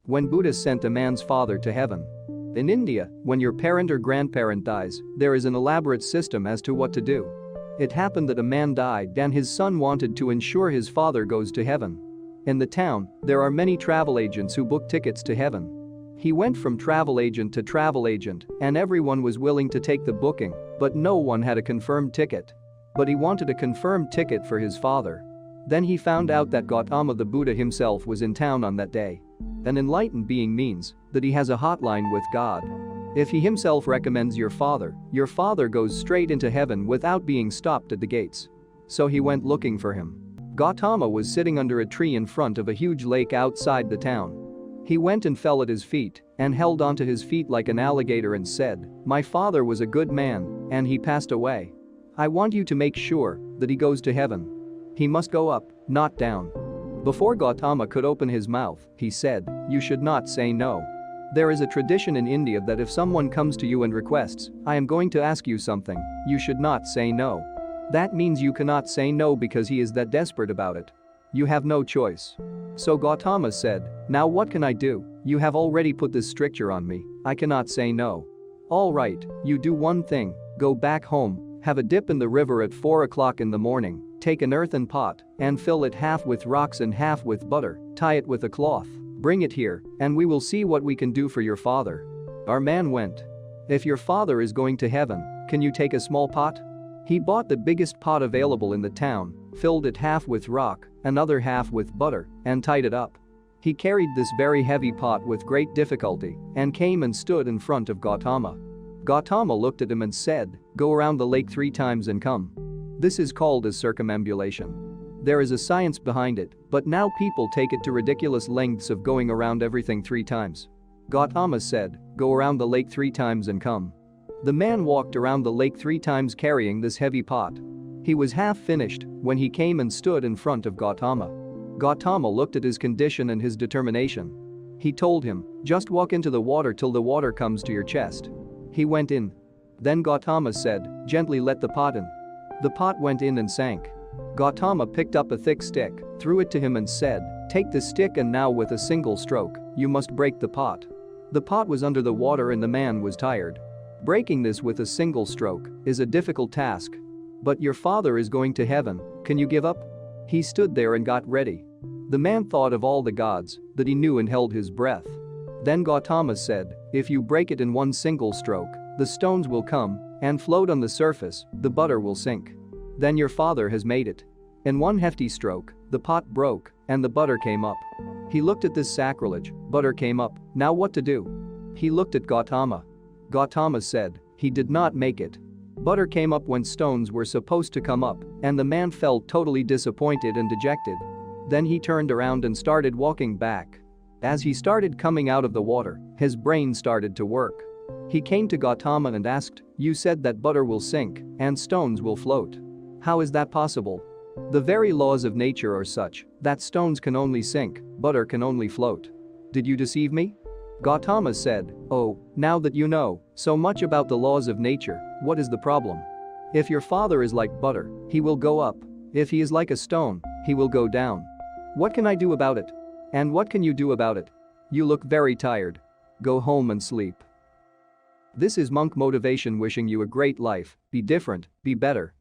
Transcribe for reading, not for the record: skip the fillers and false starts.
When Buddha sent a man's father to heaven. In India, when your parent or grandparent dies, there is an elaborate system as to what to do. It happened that a man died and his son wanted to ensure his father goes to heaven. In the town, there are many travel agents who book tickets to heaven. He went from travel agent to travel agent and everyone was willing to take the booking, but no one had a confirmed ticket. But he wanted a confirmed ticket for his father. Then he found out that Gautama the Buddha himself was in town on that day. An enlightened being means that he has a hotline with God. If he himself recommends your father goes straight into heaven without being stopped at the gates. So he went looking for him. Gautama was sitting under a tree in front of a huge lake outside the town. He went and fell at his feet and held onto his feet like an alligator and said, "My father was a good man and he passed away. I want you to make sure that he goes to heaven. He must go up, not down." Before Gautama could open his mouth, he said, "You should not say no. There is a tradition in India that if someone comes to you and requests, 'I am going to ask you something,' you should not say no. That means you cannot say no because he is that desperate about it. You have no choice." So Gautama said, "Now what can I do? You have already put this stricture on me, I cannot say no." "All right, you do one thing, go back home, have a dip in the river at 4 o'clock in the morning, take an earthen pot and fill it half with rocks and half with butter, tie it with a cloth, bring it here, and we will see what we can do for your father." Our man went. "If your father is going to heaven, can you take a small pot?" He bought the biggest pot available in the town, filled it half with rock, another half with butter, and tied it up. He carried this very heavy pot with great difficulty and came and stood in front of Gautama. Gautama looked at him and said, "Go around the lake 3 times and come." This is called as circumambulation. There is a science behind it, but now people take it to ridiculous lengths of going around everything 3 times. Gautama said, "Go around the lake 3 times and come." The man walked around the lake 3 times carrying this heavy pot. He was half finished when he came and stood in front of Gautama. Gautama looked at his condition and his determination. He told him, "Just walk into the water till the water comes to your chest." He went in. Then Gautama said, "Gently let the pot in." The pot went in and sank. Gautama picked up a thick stick, threw it to him and said, "Take the stick and now with a single stroke, you must break the pot." The pot was under the water and the man was tired. Breaking this with a single stroke is a difficult task. "But your father is going to heaven, can you give up?" He stood there and got ready. The man thought of all the gods that he knew and held his breath. Then Gautama said, "If you break it in one single stroke, the stones will come and float on the surface, the butter will sink. Then your father has made it." In one hefty stroke, the pot broke and the butter came up. He looked at this sacrilege, butter came up, now what to do? He looked at Gautama. Gautama said, "He did not make it." Butter came up when stones were supposed to come up, and the man felt totally disappointed and dejected. Then he turned around and started walking back. As he started coming out of the water, his brain started to work. He came to Gautama and asked, "You said that butter will sink and stones will float. How is that possible? The very laws of nature are such that stones can only sink, butter can only float. Did you deceive me?" Gautama said, "Oh, now that you know so much about the laws of nature, what is the problem? If your father is like butter, he will go up. If he is like a stone, he will go down. What can I do about it? And what can you do about it? You look very tired. Go home and sleep." This is Monk Motivation wishing you a great life, be different, be better.